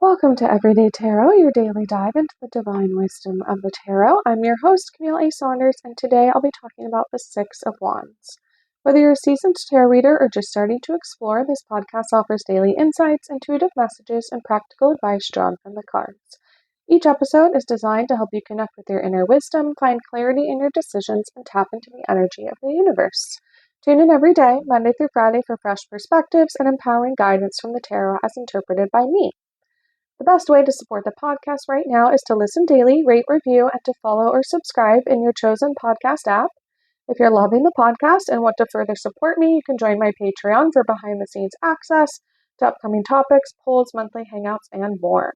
Welcome to Everyday Tarot, your daily dive into the divine wisdom of the tarot. I'm your host, Camille A. Saunders, and today I'll be talking about the Six of Wands. Whether you're a seasoned tarot reader or just starting to explore, this podcast offers daily insights, intuitive messages, and practical advice drawn from the cards. Each episode is designed to help you connect with your inner wisdom, find clarity in your decisions, and tap into the energy of the universe. Tune in every day, Monday through Friday, for fresh perspectives and empowering guidance from the tarot as interpreted by me. The best way to support the podcast right now is to listen daily, rate, review, and to follow or subscribe in your chosen podcast app. If you're loving the podcast and want to further support me, you can join my Patreon for behind-the-scenes access to upcoming topics, polls, monthly hangouts, and more.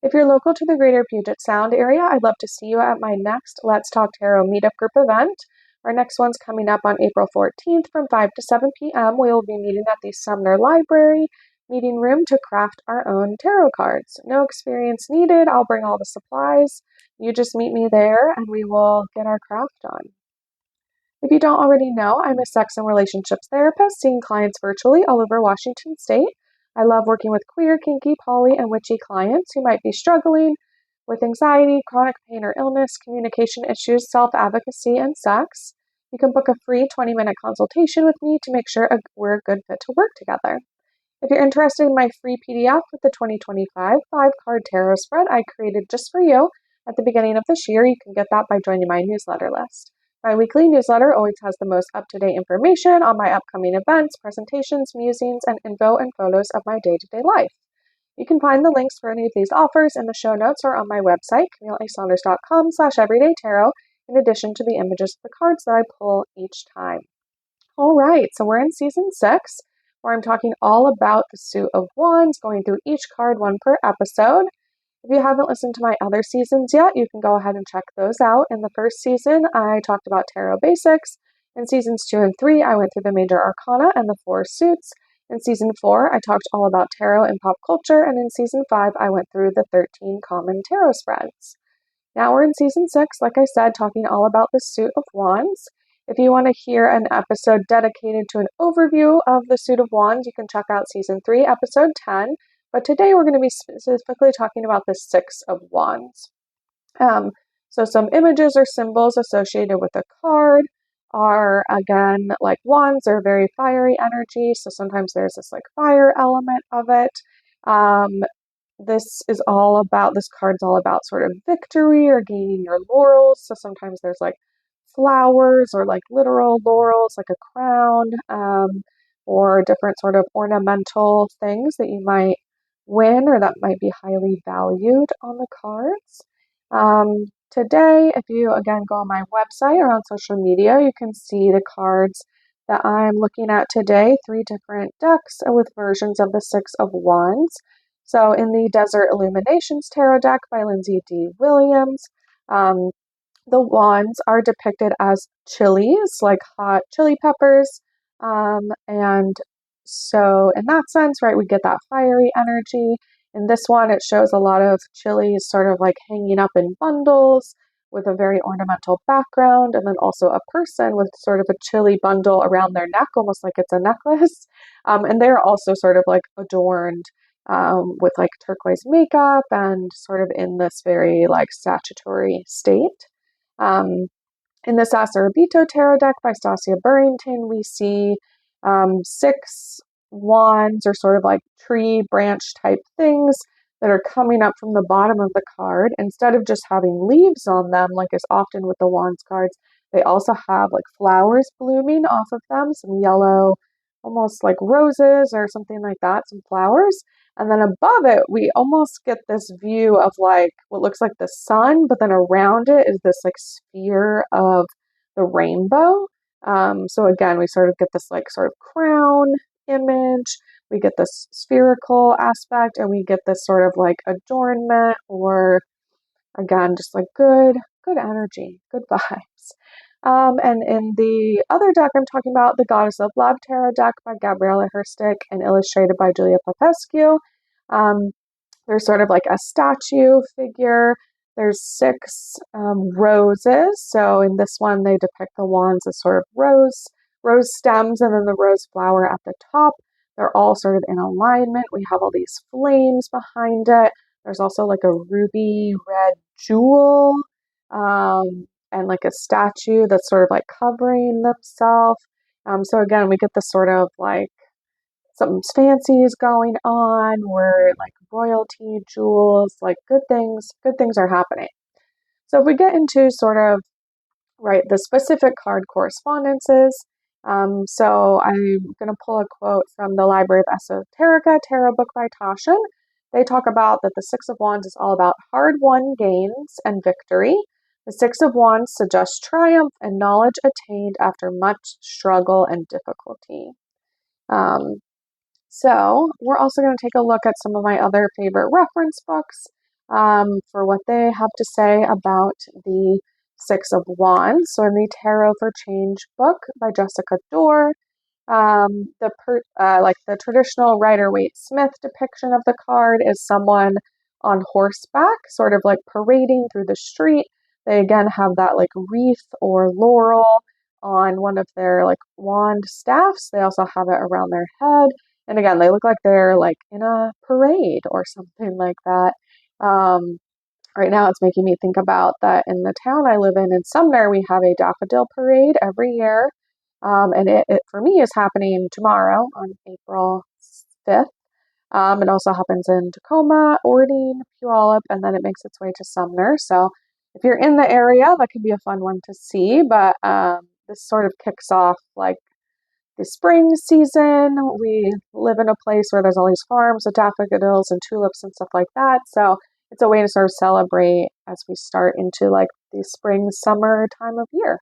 If you're local to the greater Puget Sound area, I'd love to see you at my next Let's Talk Tarot meetup group event. Our next one's coming up on April 14th from 5 to 7 p.m. We will be meeting at the Sumner Library meeting room to craft our own tarot cards. No experience needed. I'll bring all the supplies. You just meet me there and we will get our craft on. If you don't already know, I'm a sex and relationships therapist, seeing clients virtually all over Washington State. I love working with queer, kinky, poly, and witchy clients who might be struggling with anxiety, chronic pain or illness, communication issues, self-advocacy, and sex. You can book a free 20-minute consultation with me to make sure we're a good fit to work together. If you're interested in my free PDF with the 2025 5-card tarot spread I created just for you at the beginning of this year, you can get that by joining my newsletter list. My weekly newsletter always has the most up-to-date information on my upcoming events, presentations, musings, and info and photos of my day-to-day life. You can find the links for any of these offers in the show notes or on my website, CamilleASaunders.com/everydaytarot, in addition to the images of the cards that I pull each time. All right, so we're in season 6. Where I'm talking all about the Suit of Wands, going through each card, one per episode. If you haven't listened to my other seasons yet, you can go ahead and check those out. In the first season, I talked about tarot basics. In seasons 2 and 3, I went through the major arcana and the 4 suits. In season 4, I talked all about tarot and pop culture. And in season 5, I went through the 13 common tarot spreads. Now we're in season 6, like I said, talking all about the Suit of Wands. If you want to hear an episode dedicated to an overview of the Suit of Wands, you can check out Season 3, Episode 10. But today we're going to be specifically talking about the Six of Wands. So some images or symbols associated with a card are, again, like wands are very fiery energy. So sometimes there's this like fire element of it. This card's all about sort of victory or gaining your laurels. So sometimes there's like flowers or like literal laurels, like a crown, or different sort of ornamental things that you might win or that might be highly valued on the cards. Today, if you again go on my website or on social media, you can see the cards that I'm looking at today, 3 different decks with versions of the Six of Wands. So in the Desert Illuminations Tarot deck by Lindsay D. Williams, the wands are depicted as chilies, like hot chili peppers. And so in that sense, right, we get that fiery energy. In this one, it shows a lot of chilies sort of like hanging up in bundles with a very ornamental background, and then also a person with sort of a chili bundle around their neck, almost like it's a necklace. And they're also sort of like adorned with like turquoise makeup and sort of in this very like statutory state. In the Sasarabito Tarot deck by Stasia Burrington, we see 6 wands or sort of like tree branch type things that are coming up from the bottom of the card. Instead of just having leaves on them, like is often with the wands cards, they also have like flowers blooming off of them, some yellow, almost like roses or something like that, some flowers. And then above it, we almost get this view of like what looks like the sun, but then around it is this like sphere of the rainbow. So again, we sort of get this like sort of crown image. We get this spherical aspect, and we get this sort of like adornment, or again, just like good energy, good vibes. And in the other deck, I'm talking about the Goddess of Love Tarot deck by Gabriella Herstick and illustrated by Julia Popescu. There's sort of like a statue figure. There's 6 roses. So in this one, they depict the wands as sort of rose stems and then the rose flower at the top. They're all sort of in alignment. We have all these flames behind it. There's also like a ruby red jewel, and like a statue that's sort of like covering themselves. So again, we get this sort of like something fancy is going on, where like royalty, jewels, like good things are happening. So if we get into sort of right the specific card correspondences, so I'm going to pull a quote from the Library of Esoterica Tarot book by Tashin. They talk about that the Six of Wands is all about hard-won gains and victory. The Six of Wands suggests triumph and knowledge attained after much struggle and difficulty. Um, so we're also going to take a look at some of my other favorite reference books, for what they have to say about the Six of Wands. So in the Tarot for Change book by Jessica Dorr, like the traditional Rider-Waite-Smith depiction of the card is someone on horseback, sort of like parading through the street. They again have that like wreath or laurel on one of their like wand staffs. They also have it around their head. And again, they look like they're like in a parade or something like that. Right now, it's making me think about that in the town I live in Sumner, we have a daffodil parade every year. And it for me is happening tomorrow on April 5th. It also happens in Tacoma, Orting, Puyallup, and then it makes its way to Sumner. So if you're in the area, that could be a fun one to see. But this sort of kicks off like the spring season. We live in a place where there's all these farms of daffodils and tulips and stuff like that. So it's a way to sort of celebrate as we start into like the spring, summer time of year.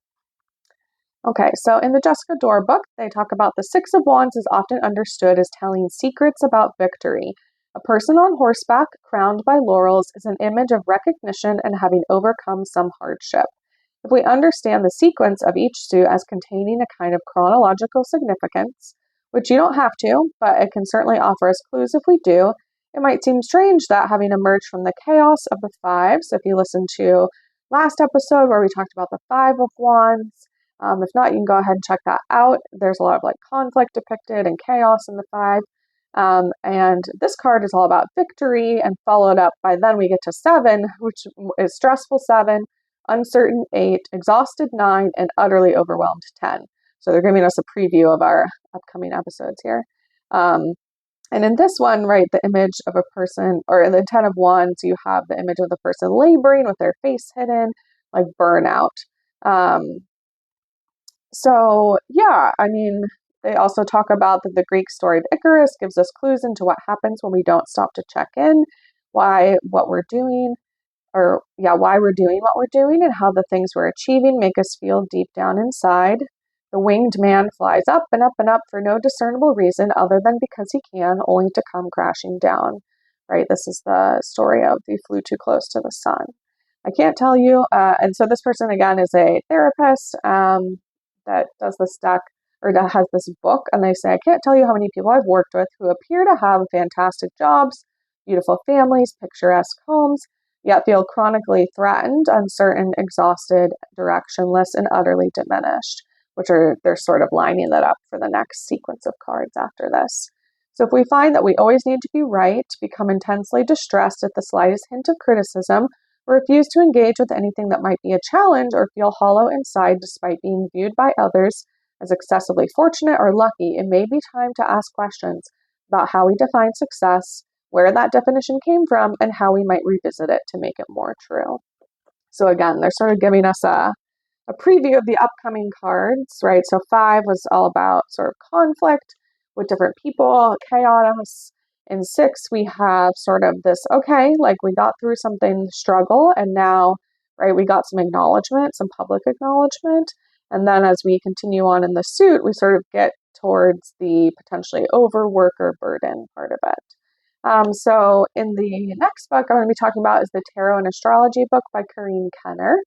Okay, so in the Jessica Dorr book, they talk about the Six of Wands is often understood as telling secrets about victory. A person on horseback, crowned by laurels, is an image of recognition and having overcome some hardship. If we understand the sequence of each suit as containing a kind of chronological significance, which you don't have to, but it can certainly offer us clues if we do, it might seem strange that having emerged from the chaos of the five, so if you listen to last episode where we talked about the Five of Wands, if not, you can go ahead and check that out. There's a lot of like conflict depicted and chaos in the five. And this card is all about victory, and followed up by then we get to seven, which is stressful seven, uncertain 8, exhausted 9, and utterly overwhelmed 10. So they're giving us a preview of our upcoming episodes here. And in this one, right, the image of a person, or in the 10 of Wands, you have the image of the person laboring with their face hidden, like burnout. So yeah, I mean, they also talk about that the Greek story of Icarus gives us clues into what happens when we don't stop to check in, why we're doing what we're doing, and how the things we're achieving make us feel deep down inside. The winged man flies up and up and up for no discernible reason other than because he can, only to come crashing down. Right? This is the story of "We Flew Too Close to the Sun." I can't tell you. And so this person again is a therapist that does this deck, or that has this book, and they say, I can't tell you how many people I've worked with who appear to have fantastic jobs, beautiful families, picturesque homes, yet feel chronically threatened, uncertain, exhausted, directionless, and utterly diminished, they're sort of lining that up for the next sequence of cards after this. So if we find that we always need to be right, become intensely distressed at the slightest hint of criticism, or refuse to engage with anything that might be a challenge, or feel hollow inside despite being viewed by others as excessively fortunate or lucky, it may be time to ask questions about how we define success, where that definition came from, and how we might revisit it to make it more true. So again, they're sort of giving us a preview of the upcoming cards, right? So 5 was all about sort of conflict with different people, chaos. In 6, we have sort of this, okay, like we got through something, struggle, and now, right, we got some acknowledgement, some public acknowledgement. And then as we continue on in the suit, we sort of get towards the potentially overwork or burden part of it. So in the next book I'm going to be talking about is the Tarot and Astrology book by Corinne Kenner.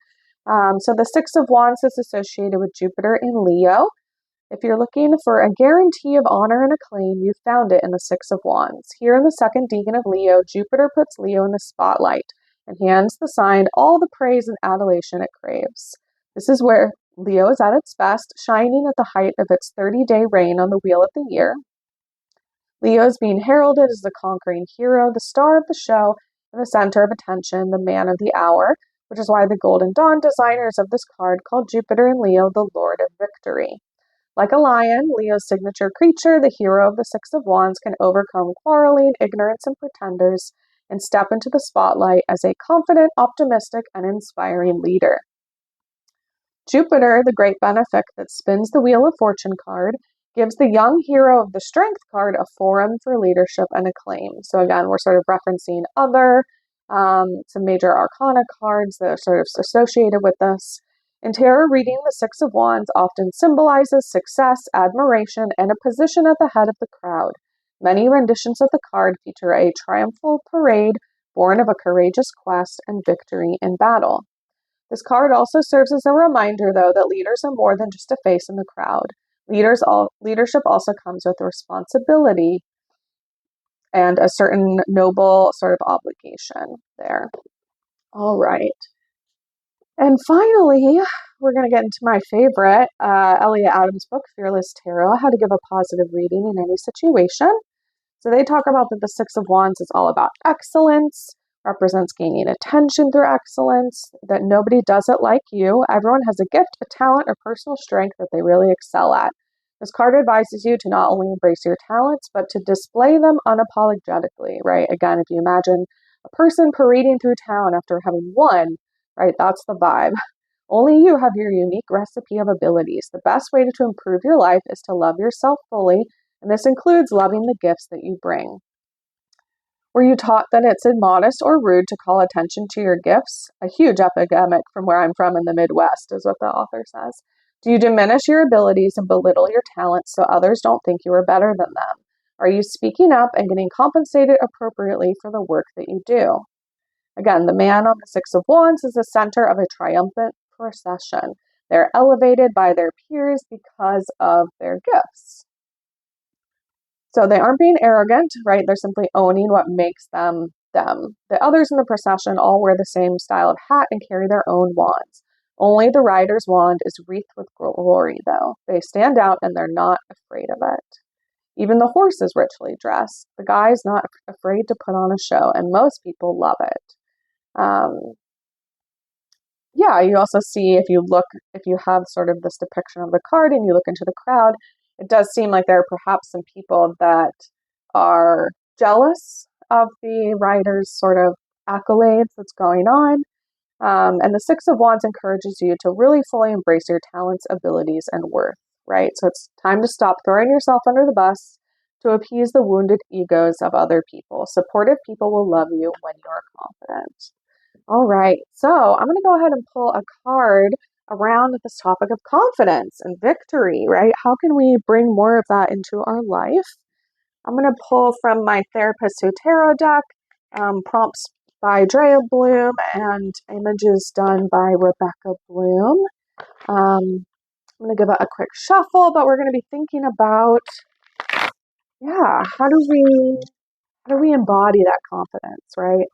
So the Six of Wands is associated with Jupiter in Leo. If you're looking for a guarantee of honor and acclaim, you've found it in the Six of Wands. Here in the second decan of Leo, Jupiter puts Leo in the spotlight and hands the sign all the praise and adulation it craves. This is where Leo is at its best, shining at the height of its 30-day reign on the wheel of the year. Leo's being heralded as the conquering hero, the star of the show, and the center of attention, the man of the hour, which is why the Golden Dawn designers of this card called Jupiter and Leo the Lord of Victory. Like a lion, Leo's signature creature, the hero of the Six of Wands, can overcome quarreling, ignorance, and pretenders and step into the spotlight as a confident, optimistic, and inspiring leader. Jupiter, the great benefic that spins the Wheel of Fortune card, gives the young hero of the Strength card a forum for leadership and acclaim. So again, we're sort of referencing other, some major arcana cards that are sort of associated with this. In tarot reading, the Six of Wands often symbolizes success, admiration, and a position at the head of the crowd. Many renditions of the card feature a triumphal parade born of a courageous quest and victory in battle. This card also serves as a reminder, though, that leaders are more than just a face in the crowd. Leadership also comes with responsibility and a certain noble sort of obligation there. All right. And finally, we're going to get into my favorite, Elliot Adams' book, Fearless Tarot, How to Give a Positive Reading in Any Situation. So they talk about that the Six of Wands is all about excellence, represents gaining attention through excellence, that nobody does it like you. Everyone has a gift, a talent, or personal strength that they really excel at. This card advises you to not only embrace your talents, but to display them unapologetically, right? Again, if you imagine a person parading through town after having won, right, that's the vibe. Only you have your unique recipe of abilities. The best way to improve your life is to love yourself fully, and this includes loving the gifts that you bring. Were you taught that it's immodest or rude to call attention to your gifts? A huge epidemic from where I'm from in the Midwest is what the author says. Do you diminish your abilities and belittle your talents so others don't think you are better than them? Are you speaking up and getting compensated appropriately for the work that you do? Again, the man on the Six of Wands is the center of a triumphant procession. They're elevated by their peers because of their gifts. So they aren't being arrogant, right? They're simply owning what makes them them. The others in the procession all wear the same style of hat and carry their own wands. Only the rider's wand is wreathed with glory, though. They stand out and they're not afraid of it. Even the horse is richly dressed. The guy's not afraid to put on a show, and most people love it. Yeah, you also see if you have sort of this depiction of the card and you look into the crowd, it does seem like there are perhaps some people that are jealous of the writer's sort of accolades that's going on. And the Six of Wands encourages you to really fully embrace your talents, abilities, and worth, right? So it's time to stop throwing yourself under the bus to appease the wounded egos of other people. Supportive people will love you when you're confident. All right, so I'm going to go ahead and pull a card around this topic of confidence and victory, right? How can we bring more of that into our life? I'm going to pull from my Therapist Who Tarot deck, prompts by Drea Bloom and images done by Rebecca Bloom. I'm going to give it a quick shuffle, but we're going to be thinking about, how do we embody that confidence, right?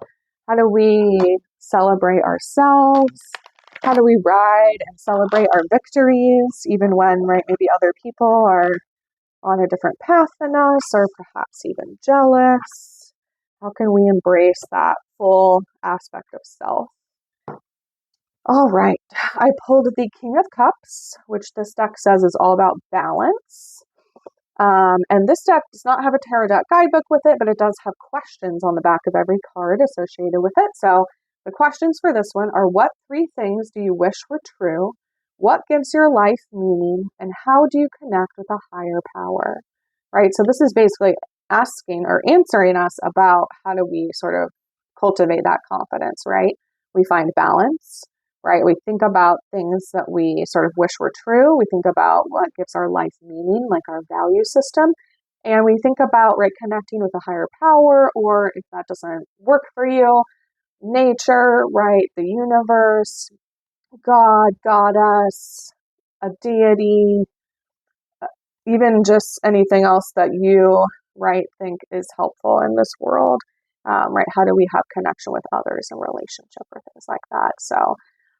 How do we celebrate ourselves? How do we ride and celebrate our victories, even when, right, maybe other people are on a different path than us, or perhaps even jealous? How can we embrace that full aspect of self? All right, I pulled the King of Cups, which this deck says is all about balance. And this deck does not have a tarot deck guidebook with it, but it does have questions on the back of every card associated with it. So the questions for this one are: what three things do you wish were true? What gives your life meaning? And how do you connect with a higher power? Right? So this is basically asking or answering us about how do we sort of cultivate that confidence, right? We find balance, right? We think about things that we sort of wish were true. We think about what gives our life meaning, like our value system. And we think about, right, connecting with a higher power, or if that doesn't work for you, nature, right, the universe, God, goddess, a deity, even just anything else that you, right, think is helpful in this world. Right, how do we have connection with others and relationship or things like that? So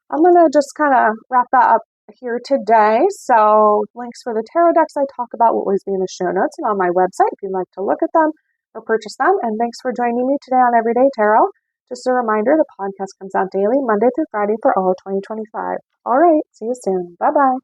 I'm going to just kind of wrap that up here today. So links for the tarot decks I talk about will always be in the show notes and on my website if you'd like to look at them or purchase them. And thanks for joining me today on Everyday Tarot. Just a reminder, the podcast comes out daily, Monday through Friday for all of 2025. All right, see you soon. Bye-bye.